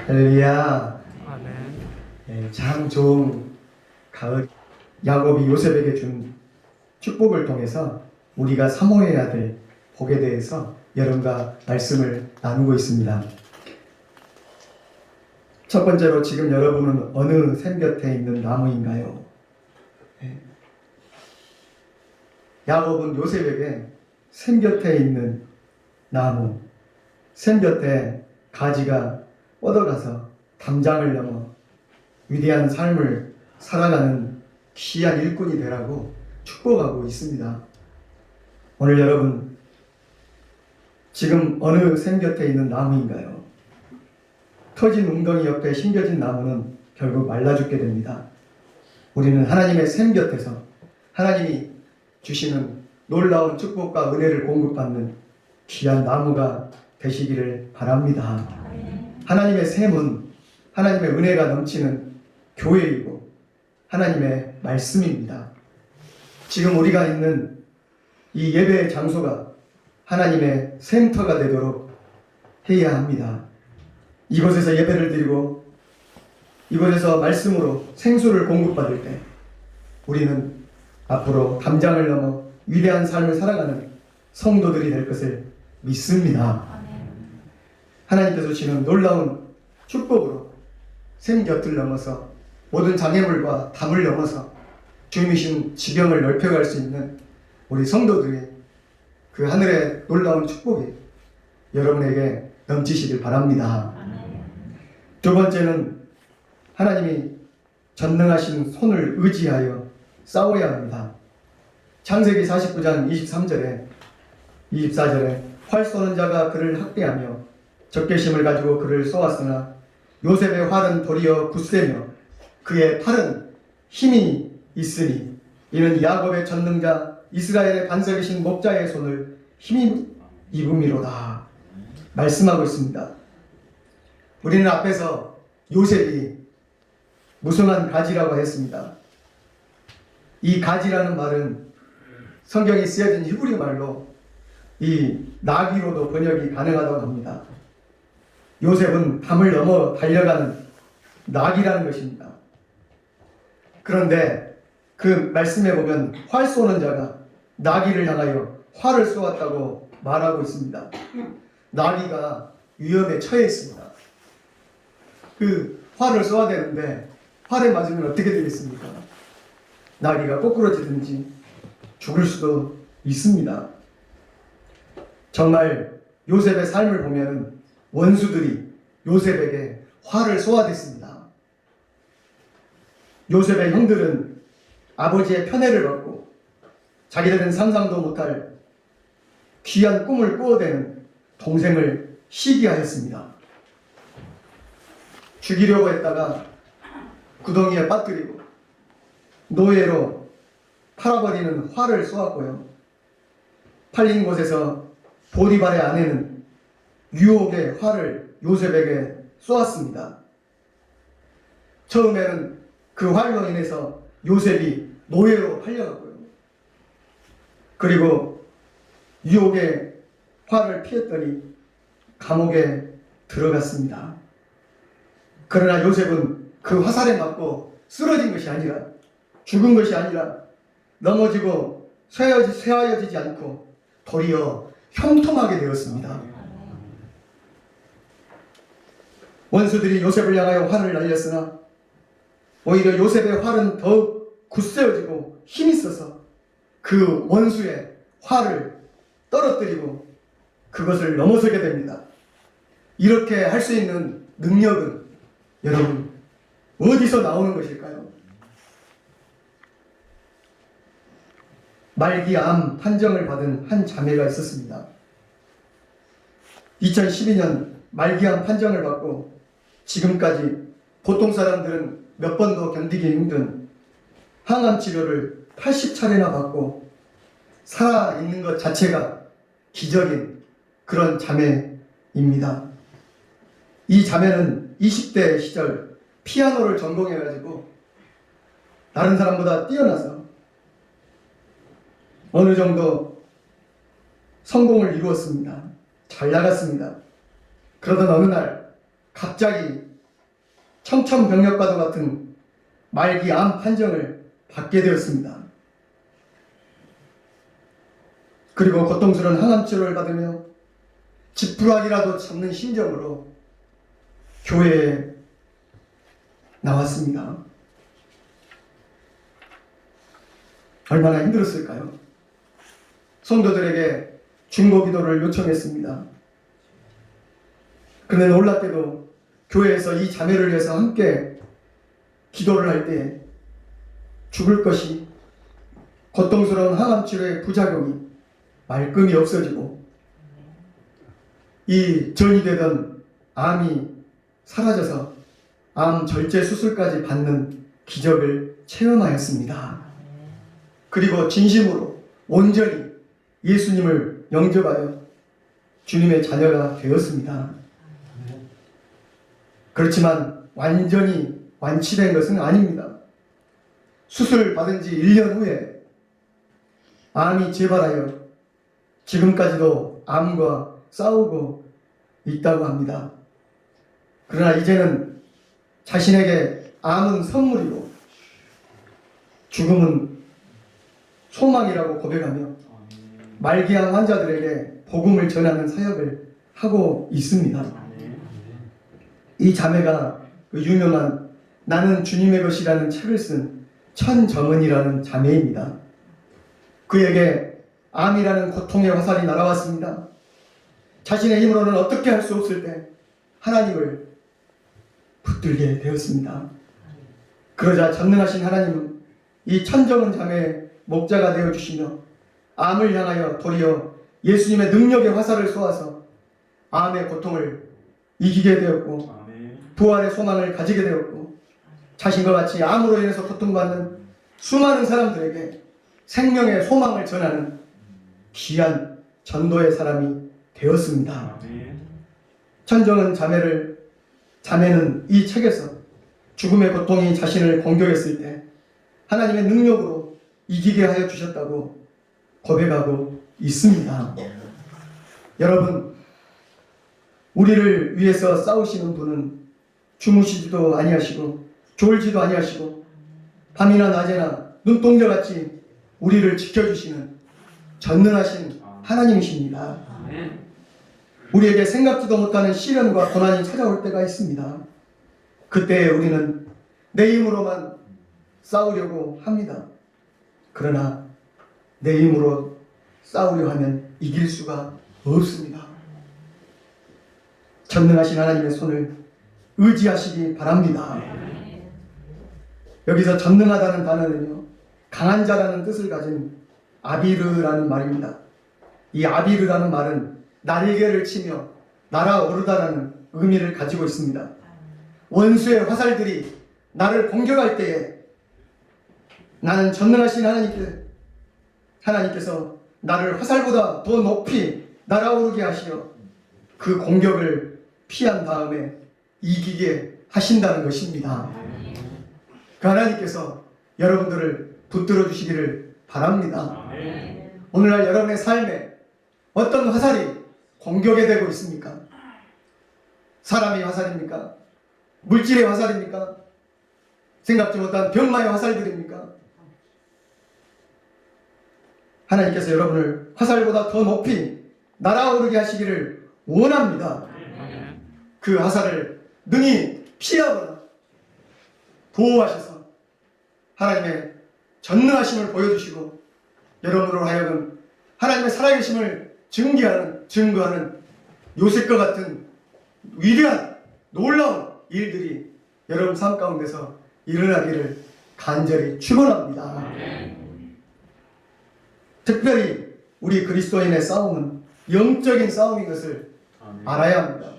할렐루야. 아멘. 참 좋은 가을 야곱이 요셉에게 준 축복을 통해서 우리가 사모해야 될 복에 대해서 여러분과 말씀을 나누고 있습니다. 첫 번째로 지금 여러분은 어느 샘 곁에 있는 나무인가요? 야곱은 요셉에게 샘 곁에 있는 나무, 샘 곁에 가지가 뻗어가서 담장을 넘어 위대한 삶을 살아가는 귀한 일꾼이 되라고 축복하고 있습니다. 오늘 여러분 지금 어느 샘 곁에 있는 나무인가요? 터진 웅덩이 옆에 심겨진 나무는 결국 말라 죽게 됩니다. 우리는 하나님의 샘 곁에서 하나님이 주시는 놀라운 축복과 은혜를 공급받는 귀한 나무가 되시기를 바랍니다. 하나님의 샘은 하나님의 은혜가 넘치는 교회이고 하나님의 말씀입니다. 지금 우리가 있는 이 예배의 장소가 하나님의 샘터가 되도록 해야 합니다. 이곳에서 예배를 드리고 이곳에서 말씀으로 생수를 공급받을 때 우리는 앞으로 담장을 넘어 위대한 삶을 살아가는 성도들이 될 것을 믿습니다. 하나님께서 주시는 놀라운 축복으로 샘 곁을 넘어서 모든 장애물과 담을 넘어서 주님이신 지경을 넓혀갈 수 있는 우리 성도들의 그 하늘의 놀라운 축복이 여러분에게 넘치시길 바랍니다. 두 번째는 하나님이 전능하신 손을 의지하여 싸워야 합니다. 창세기 49장 23절에 24절에 활 쏘는 자가 그를 학대하며 적개심을 가지고 그를 쏘았으나 요셉의 활은 도리어 굳세며 그의 팔은 힘이 있으니 이는 야곱의 전능자 이스라엘의 반석이신 목자의 손을 힘이 입음이로다 말씀하고 있습니다. 우리는 앞에서 요셉이 무성한 가지라고 했습니다. 이 가지라는 말은 성경에 쓰여진 히브리 말로 이 나귀로도 번역이 가능하다고 합니다. 요셉은 담을 넘어 달려가는 나귀라는 것입니다. 그런데 그 말씀에 보면 활 쏘는 자가 나귀를 향하여 활을 쏘았다고 말하고 있습니다. 나귀가 위험에 처해 있습니다. 그 활을 쏘아야 되는데 활에 맞으면 어떻게 되겠습니까? 나귀가 꼬꾸러지든지 죽을 수도 있습니다. 정말 요셉의 삶을 보면 원수들이 요셉에게 활을 쏘아댔습니다. 요셉의 형들은 아버지의 편애를 받고 자기들은 상상도 못할 귀한 꿈을 꾸어대는 동생을 시기하였습니다. 죽이려고 했다가 구덩이에 빠뜨리고 노예로 팔아버리는 활을 쏘았고요. 팔린 곳에서 보디발의 아내는 유혹의 활을 요셉에게 쏘았습니다. 처음에는 그 활로 인해서 요셉이 노예로 팔려갔고요. 그리고 유혹의 활을 피했더니 감옥에 들어갔습니다. 그러나 요셉은 그 화살에 맞고 쓰러진 것이 아니라 죽은 것이 아니라 넘어지고 쇠하여지지 않고 도리어 형통하게 되었습니다. 원수들이 요셉을 향하여 활을 날렸으나 오히려 요셉의 활은 더욱 굳세어지고 힘이 있어서 그 원수의 활을 떨어뜨리고 그것을 넘어서게 됩니다. 이렇게 할 수 있는 능력은 여러분 어디서 나오는 것일까요? 말기암 판정을 받은 한 자매가 있었습니다. 2012년 말기암 판정을 받고 지금까지 보통 사람들은 몇 번도 견디기 힘든 항암 치료를 80차례나 받고 살아있는 것 자체가 기적인 그런 자매입니다. 이 자매는 20대 시절 피아노를 전공해가지고 다른 사람보다 뛰어나서 어느 정도 성공을 이루었습니다. 잘 나갔습니다. 그러던 어느 날 갑자기 청천벽력과도 같은 말기 암 판정을 받게 되었습니다. 그리고 고통스러운 항암치료를 받으며 지푸라기라도 잡는 심정으로 교회에 나왔습니다. 얼마나 힘들었을까요? 성도들에게 중보기도를 요청했습니다. 그런데 놀랍게도 교회에서 이 자매를 위해서 함께 기도를 할 때 죽을 것이 고통스러운 항암치료의 부작용이 말끔히 없어지고 이 전이 되던 암이 사라져서 암 절제 수술까지 받는 기적을 체험하였습니다. 그리고 진심으로 온전히 예수님을 영접하여 주님의 자녀가 되었습니다. 그렇지만 완전히 완치된 것은 아닙니다. 수술 받은 지 1년 후에 암이 재발하여 지금까지도 암과 싸우고 있다고 합니다. 그러나 이제는 자신에게 암은 선물이고 죽음은 소망이라고 고백하며 말기암 환자들에게 복음을 전하는 사역을 하고 있습니다. 이 자매가 그 유명한 나는 주님의 것이라는 책을 쓴 천정은이라는 자매입니다. 그에게 암이라는 고통의 화살이 날아왔습니다. 자신의 힘으로는 어떻게 할 수 없을 때 하나님을 붙들게 되었습니다. 그러자 전능하신 하나님은 이 천정은 자매의 목자가 되어주시며 암을 향하여 도리어 예수님의 능력의 화살을 쏘아서 암의 고통을 이기게 되었고 부활의 소망을 가지게 되었고 자신과 같이 암으로 인해서 고통받는 수많은 사람들에게 생명의 소망을 전하는 귀한 전도의 사람이 되었습니다. 천정은 자매는 이 책에서 죽음의 고통이 자신을 공격했을 때 하나님의 능력으로 이기게 하여 주셨다고 고백하고 있습니다. 여러분, 우리를 위해서 싸우시는 분은 주무시지도 아니하시고 졸지도 아니하시고 밤이나 낮에나 눈동자같이 우리를 지켜주시는 전능하신 하나님이십니다. 우리에게 생각지도 못하는 시련과 고난이 찾아올 때가 있습니다. 그때 우리는 내 힘으로만 싸우려고 합니다. 그러나 내 힘으로 싸우려 하면 이길 수가 없습니다. 전능하신 하나님의 손을 의지하시기 바랍니다. 여기서 전능하다는 단어는요, 강한 자라는 뜻을 가진 아비르라는 말입니다. 이 아비르라는 말은 날개를 치며 날아오르다라는 의미를 가지고 있습니다. 원수의 화살들이 나를 공격할 때에 나는 전능하신 하나님께서 나를 화살보다 더 높이 날아오르게 하시어 그 공격을 피한 다음에 이기게 하신다는 것입니다. 그 하나님께서 여러분들을 붙들어 주시기를 바랍니다. 오늘날 여러분의 삶에 어떤 화살이 공격이 되고 있습니까? 사람의 화살입니까? 물질의 화살입니까? 생각지 못한 병마의 화살들입니까? 하나님께서 여러분을 화살보다 더 높이 날아오르게 하시기를 원합니다. 그 화살을 능히 피하거나 보호하셔서 하나님의 전능하심을 보여주시고 여러분으로 하여금 하나님의 살아계심을 증거하는 요셉과 같은 위대한 놀라운 일들이 여러분 삶 가운데서 일어나기를 간절히 축원합니다. 특별히 우리 그리스도인의 싸움은 영적인 싸움인 것을 알아야 합니다.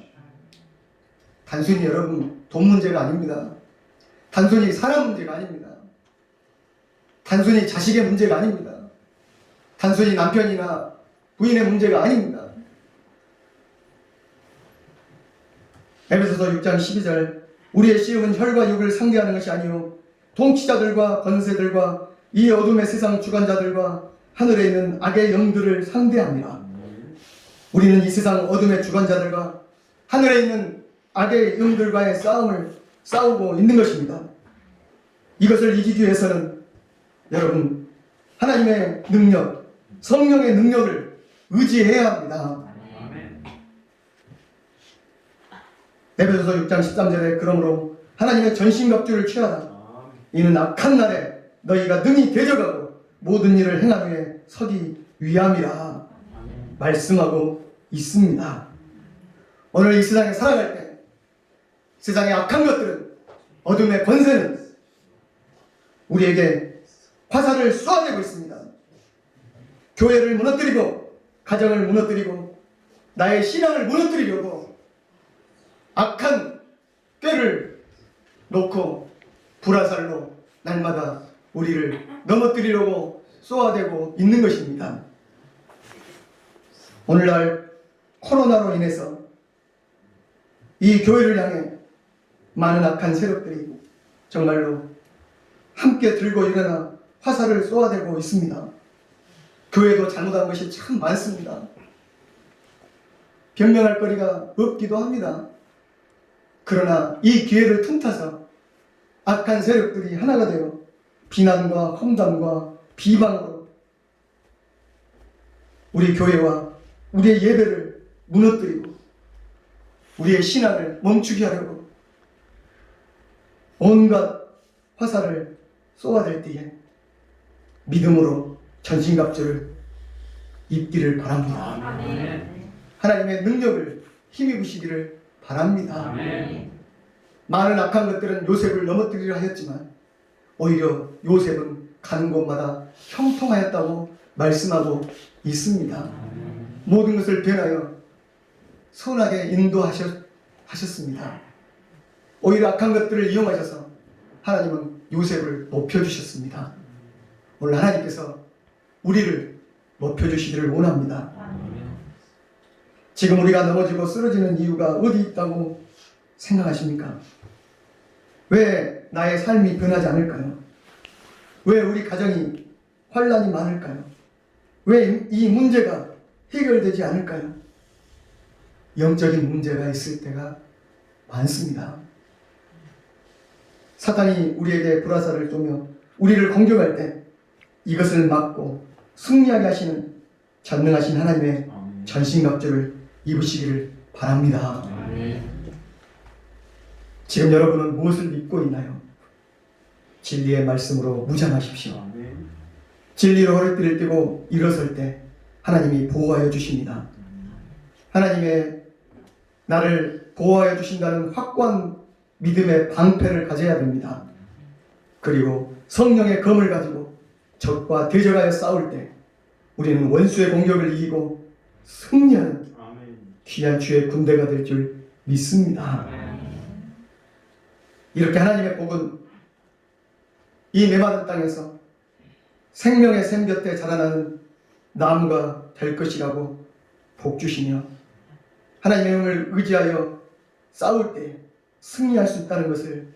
단순히 여러분 돈 문제가 아닙니다. 단순히 사람 문제가 아닙니다. 단순히 자식의 문제가 아닙니다. 단순히 남편이나 부인의 문제가 아닙니다. 에베소서 6장 12절 우리의 시험은 혈과 육을 상대하는 것이 아니요 통치자들과 권세들과 이 어둠의 세상 주관자들과 하늘에 있는 악의 영들을 상대합니다. 우리는 이 세상 어둠의 주관자들과 하늘에 있는 악의 영들과의 싸움을 싸우고 있는 것입니다. 이것을 이기기 위해서는 여러분 하나님의 능력, 성령의 능력을 의지해야 합니다. 에베소서 6장 13절에 그러므로 하나님의 전신갑주를 취하라. 이는 악한 날에 너희가 능히 대적하고 모든 일을 행한 후에 서기 위함이라 말씀하고 있습니다. 오늘 이 세상에 살아갈 때 세상의 악한 것들은, 어둠의 권세는 우리에게 화살을 쏘아내고 있습니다. 교회를 무너뜨리고 가정을 무너뜨리고 나의 신앙을 무너뜨리려고 악한 꾀를 놓고 불화살로 날마다 우리를 넘어뜨리려고 쏘아대고 있는 것입니다. 오늘날 코로나로 인해서 이 교회를 향해 많은 악한 세력들이 정말로 함께 들고 일어나 화살을 쏘아대고 있습니다. 교회도 잘못한 것이 참 많습니다. 변명할 거리가 없기도 합니다. 그러나 이 기회를 틈타서 악한 세력들이 하나가 되어 비난과 험담과 비방으로 우리 교회와 우리의 예배를 무너뜨리고 우리의 신앙을 멈추게 하려고 온갖 화살을 쏘아댈 때에 믿음으로 전신갑주를 입기를 바랍니다. 아멘. 하나님의 능력을 힘입으시기를 바랍니다. 아멘. 많은 악한 것들은 요셉을 넘어뜨리려 하였지만 오히려 요셉은 가는 곳마다 형통하였다고 말씀하고 있습니다. 모든 것을 변하여 선하게 인도하셨습니다. 오히려 악한 것들을 이용하셔서 하나님은 요셉을 높여주셨습니다. 오늘 하나님께서 우리를 높여주시기를 원합니다. 지금 우리가 넘어지고 쓰러지는 이유가 어디 있다고 생각하십니까? 왜 나의 삶이 변하지 않을까요? 왜 우리 가정이 환란이 많을까요? 왜 이 문제가 해결되지 않을까요? 영적인 문제가 있을 때가 많습니다. 사탄이 우리에게 불화살을 쏘며 우리를 공격할 때 이것을 막고 승리하게 하시는 전능하신 하나님의 전신갑주를 입으시기를 바랍니다. 지금 여러분은 무엇을 믿고 있나요? 진리의 말씀으로 무장하십시오. 진리로 허리띠를 띠고 일어설 때 하나님이 보호하여 주십니다. 하나님의 나를 보호하여 주신다는 확고한 믿음의 방패를 가져야 됩니다. 그리고 성령의 검을 가지고 적과 대적하여 싸울 때 우리는 원수의 공격을 이기고 승리하는 귀한 주의 군대가 될 줄 믿습니다. 이렇게 하나님의 복은 이 메마른 땅에서 생명의 샘 곁에 자라나는 나무가 될 것이라고 복 주시며 하나님의 영을 의지하여 싸울 때 승리할 수 있다는 것을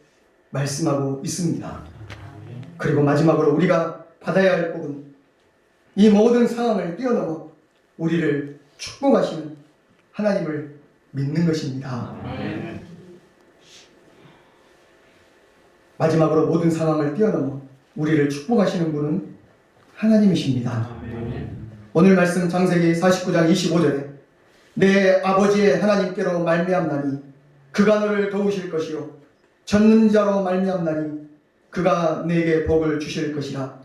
말씀하고 있습니다. 그리고 마지막으로 우리가 받아야 할 복은 이 모든 상황을 뛰어넘어 우리를 축복하시는 하나님을 믿는 것입니다. 마지막으로 모든 상황을 뛰어넘어 우리를 축복하시는 분은 하나님이십니다. 오늘 말씀 창세기 49장 25절에 내 아버지의 하나님께로 말미암나니 그가 너를 도우실 것이요 전능자로 말미암나니 그가 내게 복을 주실 것이라.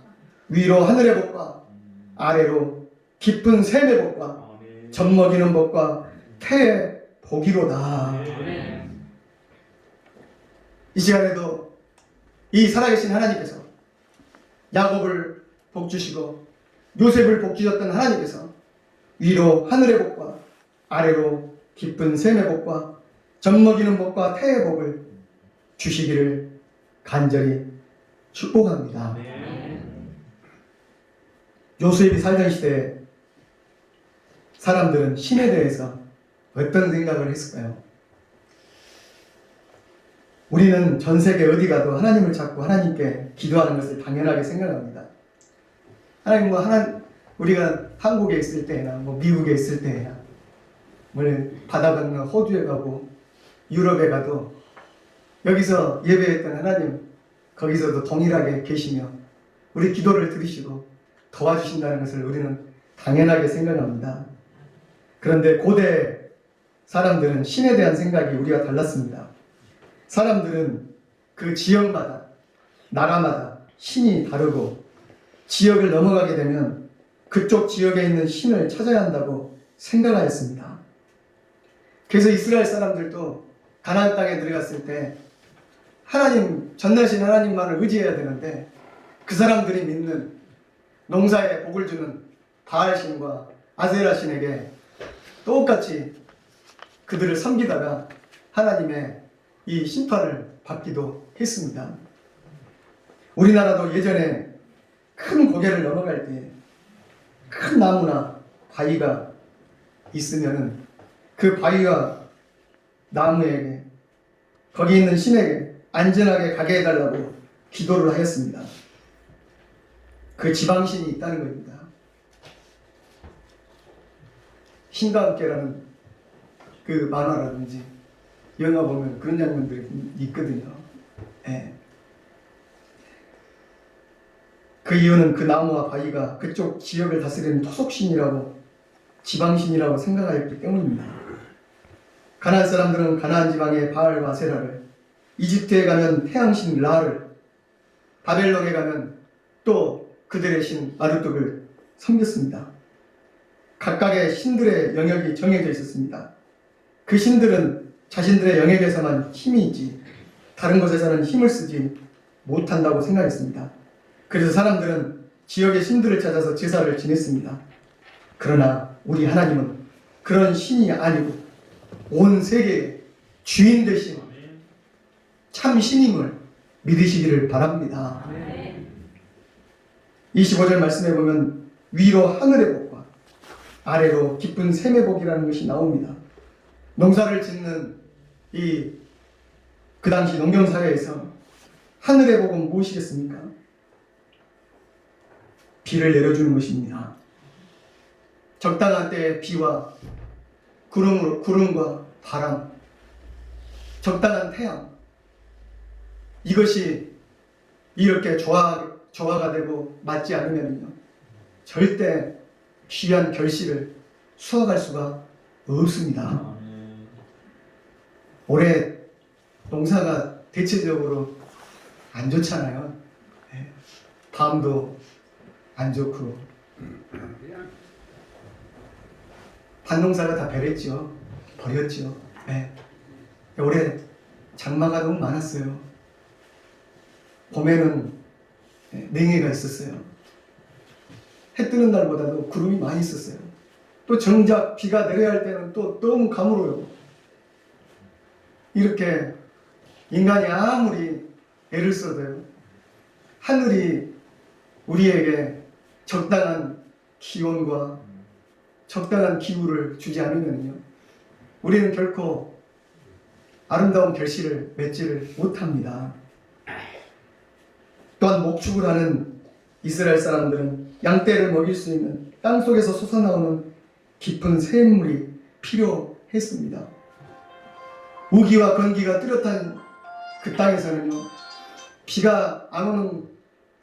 위로 하늘의 복과 아래로 깊은 샘의 복과 젖먹이는 복과 태의 복이로다. 이 시간에도 이 살아계신 하나님께서 야곱을 복주시고 요셉을 복주셨던 하나님께서 위로 하늘의 복과 아래로 깊은 샘의 복과 젖먹이는 복과 태의 복을 주시기를 간절히 축복합니다. 요셉이 살던 시대에 사람들은 신에 대해서 어떤 생각을 했을까요? 우리는 전 세계 어디 가도 하나님을 찾고 하나님께 기도하는 것을 당연하게 생각합니다. 하나님 우리가 한국에 있을 때나 미국에 있을 때나 바다 건너 호주에 가고 유럽에 가도 여기서 예배했던 하나님 거기서도 동일하게 계시며 우리 기도를 들으시고 도와주신다는 것을 우리는 당연하게 생각합니다. 그런데 고대 사람들은 신에 대한 생각이 우리와 달랐습니다. 사람들은 그 지역마다 나라마다 신이 다르고 지역을 넘어가게 되면 그쪽 지역에 있는 신을 찾아야 한다고 생각하였습니다. 그래서 이스라엘 사람들도 가나안 땅에 들어갔을 때 하나님, 전능하신 하나님만을 의지해야 되는데 그 사람들이 믿는 농사에 복을 주는 바알신과 아세라신에게 똑같이 그들을 섬기다가 하나님의 이 심판을 받기도 했습니다. 우리나라도 예전에 큰 고개를 넘어갈 때 큰 나무나 바위가 있으면은 그 바위와 나무에게 거기 있는 신에게 안전하게 가게 해달라고 기도를 하였습니다. 그 지방신이 있다는 겁니다. 신과 함께라는 그 만화라든지 영화 보면 그런 장면들이 있거든요. 예. 그 이유는 그 나무와 바위가 그쪽 지역을 다스리는 토속신이라고 지방신이라고 생각하였기 때문입니다. 가나안 사람들은 가나안 지방의 바알과 아세라를, 이집트에 가면 태양신 라를, 바벨론에 가면 또 그들의 신 마르뚝을 섬겼습니다. 각각의 신들의 영역이 정해져 있었습니다. 그 신들은 자신들의 영역에서만 힘이 있지 다른 곳에서는 힘을 쓰지 못한다고 생각했습니다. 그래서 사람들은 지역의 신들을 찾아서 제사를 지냈습니다. 그러나 우리 하나님은 그런 신이 아니고 온 세계의 주인 되신 참 신임을 믿으시기를 바랍니다. 25절 말씀해 보면 위로 하늘의 복과 아래로 깊은 샘의 복이라는 것이 나옵니다. 농사를 짓는 그 당시 농경사회에서 하늘의 복은 무엇이겠습니까? 비를 내려주는 것입니다. 적당한 때에 비와 구름과 바람, 적당한 태양, 이것이 이렇게 조화가 되고 맞지 않으면요 절대 귀한 결실을 수확할 수가 없습니다. 올해 농사가 대체적으로 안 좋잖아요. 밤도 안 좋고 밭농사가 다 버렸죠. 올해 장마가 너무 많았어요. 봄에는 냉해가 있었어요. 해 뜨는 날보다도 구름이 많이 있었어요. 또 정작 비가 내려야 할 때는 또 너무 가물어요. 이렇게 인간이 아무리 애를 써도요 하늘이 우리에게 적당한 기온과 적당한 기후를 주지 않으면요 우리는 결코 아름다운 결실을 맺지를 못합니다. 또한 목축을 하는 이스라엘 사람들은 양떼를 먹일 수 있는 땅속에서 솟아나오는 깊은 샘물이 필요했습니다. 우기와 건기가 뚜렷한 그 땅에서는요 비가 안 오는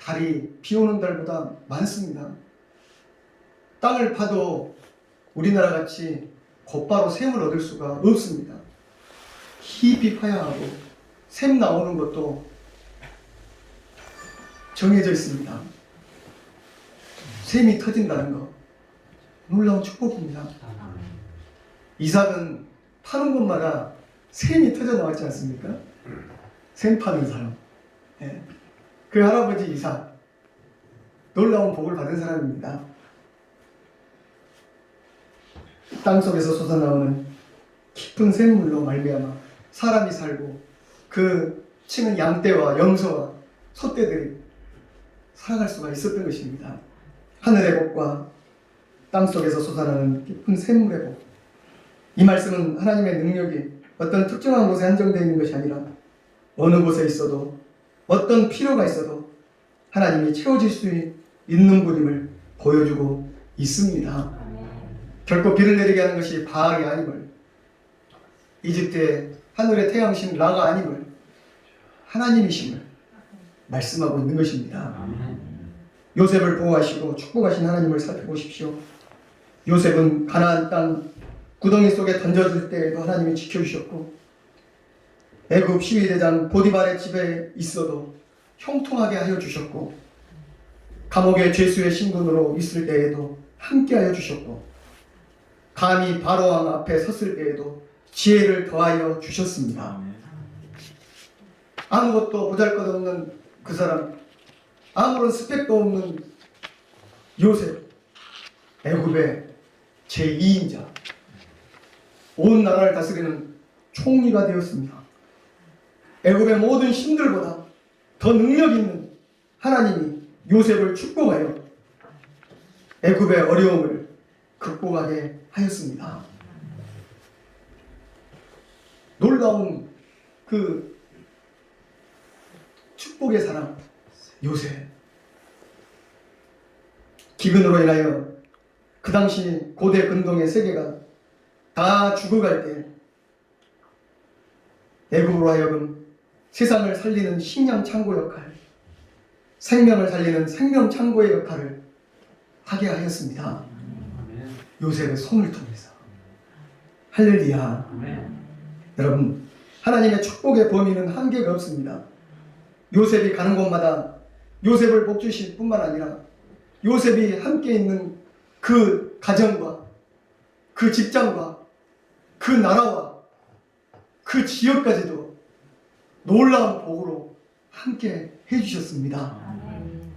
달이 비 오는 달보다 많습니다. 땅을 파도 우리나라 같이 곧바로 샘을 얻을 수가 없습니다. 깊이 파야 하고 샘 나오는 것도 정해져 있습니다. 샘이 터진다는 거 놀라운 축복입니다. 이삭은 파는 곳마다 샘이 터져 나왔지 않습니까? 샘 파는 사람. 그 할아버지 이삭 놀라운 복을 받은 사람입니다. 땅속에서 솟아나오는 깊은 샘물로 말미암아 사람이 살고 그 치는 양떼와 염소와 소떼들이 살아갈 수가 있었던 것입니다. 하늘의 복과 땅속에서 솟아나는 깊은 샘물의 복. 이 말씀은 하나님의 능력이 어떤 특정한 곳에 한정되어 있는 것이 아니라 어느 곳에 있어도 어떤 필요가 있어도 하나님이 채워질 수 있는 분임을 보여주고 있습니다. 결코 비를 내리게 하는 것이 바알이 아님을, 이집트의 하늘의 태양신 라가 아님을, 하나님이심을 말씀하고 있는 것입니다. 아멘. 요셉을 보호하시고 축복하신 하나님을 살펴보십시오. 요셉은 가나안 땅 구덩이 속에 던져질 때에도 하나님이 지켜주셨고, 애굽 시위대장 보디발의 집에 있어도 형통하게 하여 주셨고, 감옥의 죄수의 신분으로 있을 때에도 함께하여 주셨고, 감히 바로왕 앞에 섰을 때에도 지혜를 더하여 주셨습니다. 아멘. 아무것도 보잘것없는 그 사람, 아무런 스펙도 없는 요셉, 애굽의 제2인자, 온 나라를 다스리는 총리가 되었습니다. 애굽의 모든 신들보다 더 능력 있는 하나님이 요셉을 축복하여 애굽의 어려움을 극복하게 하였습니다. 놀라운 그 축복의 사람 요셉. 기근으로 인하여 그 당시 고대 근동의 세계가 다 죽어갈 때 애굽으로 하여금 세상을 살리는 식량 창고 역할, 생명을 살리는 생명 창고의 역할을 하게 하였습니다. 아멘. 요셉의 손을 통해서. 할렐루야. 아멘. 여러분, 하나님의 축복의 범위는 한계가 없습니다. 요셉이 가는 곳마다 요셉을 복주실 뿐만 아니라 요셉이 함께 있는 그 가정과 그 직장과 그 나라와 그 지역까지도 놀라운 복으로 함께 해주셨습니다.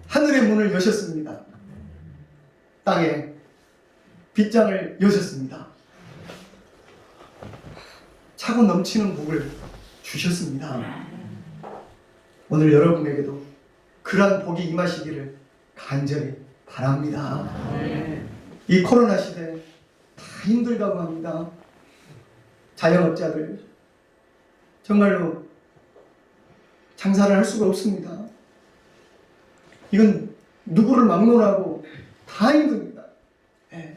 하늘의 문을 여셨습니다. 땅에 빗장을 여셨습니다. 차고 넘치는 복을 주셨습니다. 오늘 여러분에게도 그러한 복이 임하시기를 간절히 바랍니다. 이 코로나 시대에 다 힘들다고 합니다. 자영업자들 정말로 장사를 할 수가 없습니다. 이건 누구를 막론하고 다 힘듭니다. 예.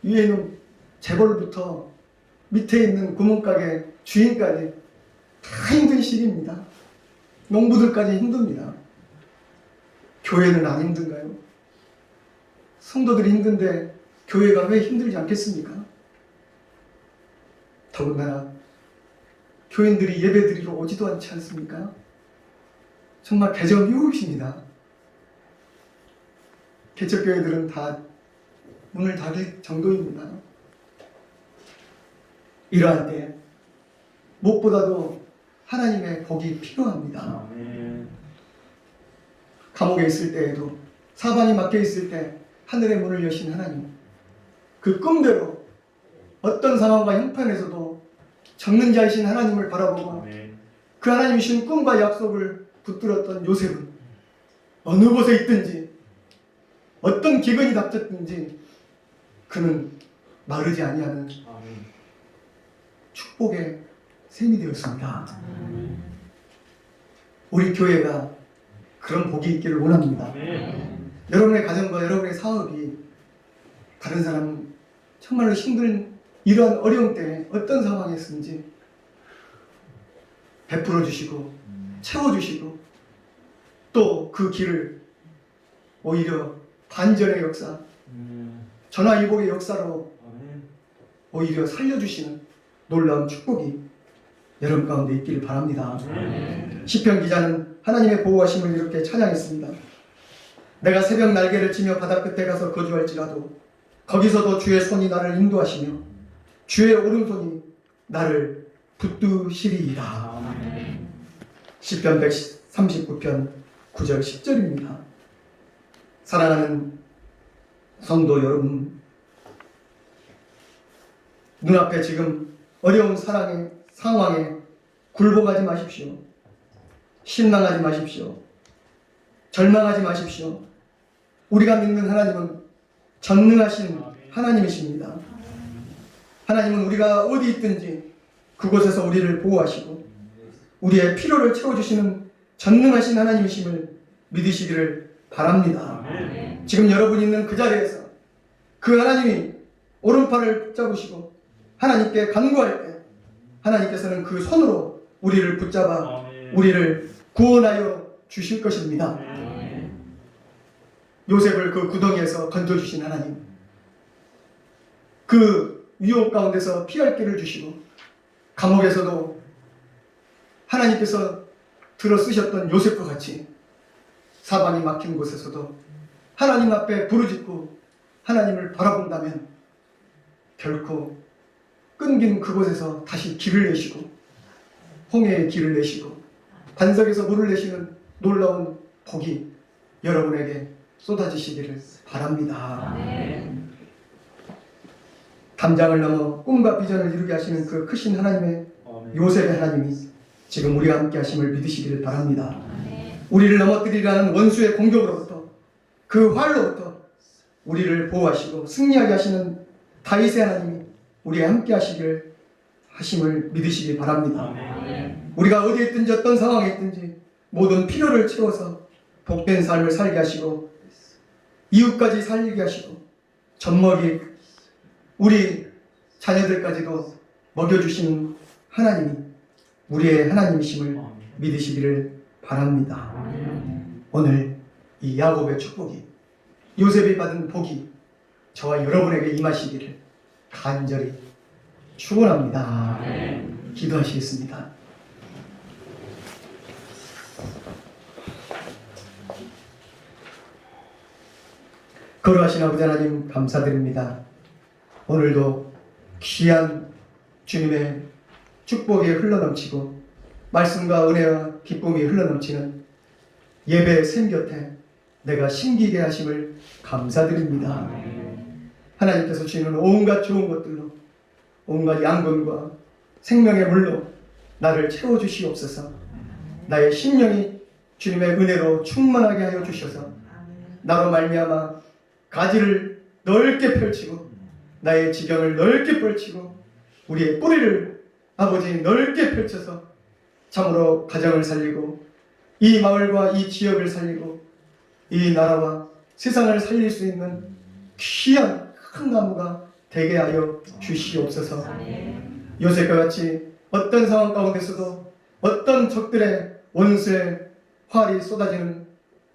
위에 있는 재벌부터 밑에 있는 구멍가게 주인까지 다 힘든 시기입니다. 농부들까지 힘듭니다. 교회는 안 힘든가요? 성도들이 힘든데 교회가 왜 힘들지 않겠습니까? 더군다나 교인들이 예배드리러 오지도 않지 않습니까? 정말 개정 이후입니다. 개척교회들은 다 문을 닫을 정도입니다. 이러한 때 무엇보다도 하나님의 복이 필요합니다. 아멘. 감옥에 있을 때에도 사방이 막혀 있을 때 하늘의 문을 여신 하나님, 그 꿈대로 어떤 상황과 형편에서도 전능자이신 하나님을 바라보고 아멘. 그 하나님이 주신 꿈과 약속을 붙들었던 요셉은 어느 곳에 있든지 어떤 기근이 닥쳤든지 그는 마르지 아니하는 아멘. 축복의 셈이 되었습니다. 아멘. 우리 교회가 그런 복이 있기를 원합니다. 아멘. 여러분의 가정과 여러분의 사업이 다른 사람 정말로 힘든 이러한 어려움 때문에 어떤 상황에 있는지 베풀어 주시고 채워주시고 또 그 길을 오히려 반전의 역사, 전화위복의 역사로 아멘. 오히려 살려주시는 놀라운 축복이 여러분 가운데 있기를 바랍니다. 아멘. 시편 기자는 하나님의 보호하심을 이렇게 찬양했습니다. 내가 새벽 날개를 치며 바다 끝에 가서 거주할지라도 거기서도 주의 손이 나를 인도하시며 주의 오른손이 나를 붙드시리이다. 아멘. 시편 139편 9절 10절입니다. 사랑하는 성도 여러분, 눈앞에 지금 어려운 상황에 굴복하지 마십시오. 실망하지 마십시오. 절망하지 마십시오. 우리가 믿는 하나님은 전능하신 하나님이십니다. 하나님은 우리가 어디 있든지 그곳에서 우리를 보호하시고 우리의 필요를 채워주시는 전능하신 하나님이심을 믿으시기를 바랍니다. 아멘. 지금 여러분이 있는 그 자리에서 그 하나님이 오른팔을 붙잡으시고 하나님께 간구할 때 하나님께서는 그 손으로 우리를 붙잡아 우리를 구원하여 주실 것입니다. 요셉을 그 구덩이에서 건져주신 하나님, 그 위협 가운데서 피할 길을 주시고 감옥에서도 하나님께서 들어 쓰셨던 요셉과 같이 사방이 막힌 곳에서도 하나님 앞에 부르짖고 하나님을 바라본다면 결코 끊긴 그곳에서 다시 길을 내시고 홍해의 길을 내시고 반석에서 물을 내시는 놀라운 복이 여러분에게 쏟아지시기를 바랍니다. 담장을 넘어 꿈과 비전을 이루게 하시는 그 크신 하나님의 요셉의 하나님이 지금 우리와 함께 하심을 믿으시기를 바랍니다. 우리를 넘어뜨리라는 원수의 공격으로부터 그 활로부터 우리를 보호하시고 승리하게 하시는 다윗의 하나님이 우리와 함께 하시기를 하심을 믿으시기 바랍니다. 우리가 어디에 있든지 어떤 상황에 있든지 모든 필요를 채워서 복된 삶을 살게 하시고 이웃까지 살게 하시고 젖먹이 우리 자녀들까지도 먹여주시는 하나님이 우리의 하나님이심을 믿으시기를 바랍니다. 오늘 이 야곱의 축복이 요셉이 받은 복이 저와 여러분에게 임하시기를 간절히 축원합니다. 기도하시겠습니다. 거룩하신 아버지 하나님 감사드립니다. 오늘도 귀한 주님의 축복이 흘러넘치고 말씀과 은혜와 기쁨이 흘러넘치는 예배 샘 곁에 내가 심기게 하심을 감사드립니다. 하나님께서 주시는 온갖 좋은 것들로 온갖 양분과 생명의 물로 나를 채워주시옵소서. 나의 심령이 주님의 은혜로 충만하게 하여 주셔서 나로 말미암아 가지를 넓게 펼치고 나의 지경을 넓게 펼치고 우리의 뿌리를 아버지 넓게 펼쳐서 참으로 가정을 살리고 이 마을과 이 지역을 살리고 이 나라와 세상을 살릴 수 있는 귀한 큰 나무가 되게 하여 주시옵소서. 요셉과 같이 어떤 상황 가운데서도 어떤 적들의 원수의 활이 쏟아지는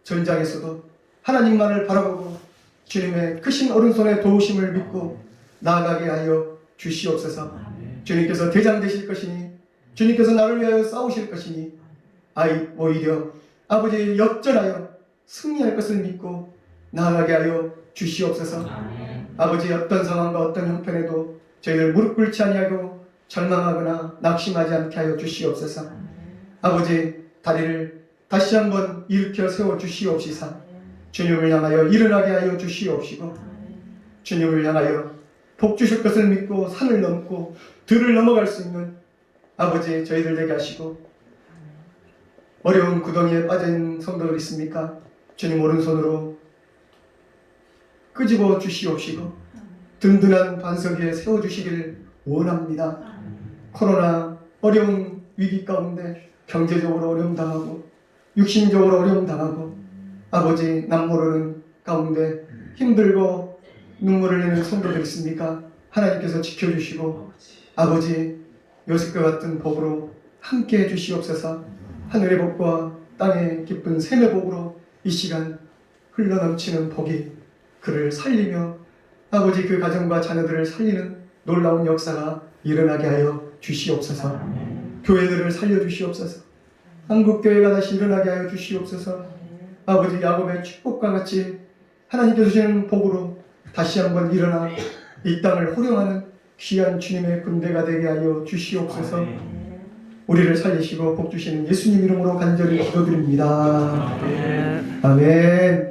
전장에서도 하나님만을 바라보고 주님의 크신 오른손의 도우심을 믿고 나아가게 하여 주시옵소서. 주님께서 대장 되실 것이니 주님께서 나를 위하여 싸우실 것이니 오히려 아버지 역전하여 승리할 것을 믿고 나아가게 하여 주시옵소서. 아버지 어떤 상황과 어떤 형편에도 저희를 무릎 꿇지 아니하고 절망하거나 낙심하지 않게 하여 주시옵소서. 아버지 다리를 다시 한번 일으켜 세워 주시옵시사 주님을 향하여 일어나게 하여 주시옵시고 주님을 향하여 복 주실 것을 믿고 산을 넘고 들을 넘어갈 수 있는 아버지 저희들 되게 하시고 어려운 구덩이에 빠져있는 성도들 있습니까? 주님 오른손으로 끄집어 주시옵시고 든든한 반석 위에 세워주시기를 원합니다. 코로나 어려운 위기 가운데 경제적으로 어려움 당하고 육신적으로 어려움 당하고 아버지 남모르는 가운데 힘들고 눈물을 내는 성도들 있습니까? 하나님께서 지켜주시고 아버지 요셉과 같은 복으로 함께 해주시옵소서. 하늘의 복과 땅의 기쁜 샘의 복으로 이 시간 흘러넘치는 복이 그를 살리며 아버지 그 가정과 자녀들을 살리는 놀라운 역사가 일어나게 하여 주시옵소서. 교회들을 살려주시옵소서. 한국교회가 다시 일어나게 하여 주시옵소서. 아버지 야곱의 축복과 같이 하나님께서 주시는 복으로 다시 한번 일어나 이 땅을 호령하는 귀한 주님의 군대가 되게 하여 주시옵소서. 우리를 살리시고 복 주시는 예수님 이름으로 간절히 기도드립니다. 아멘.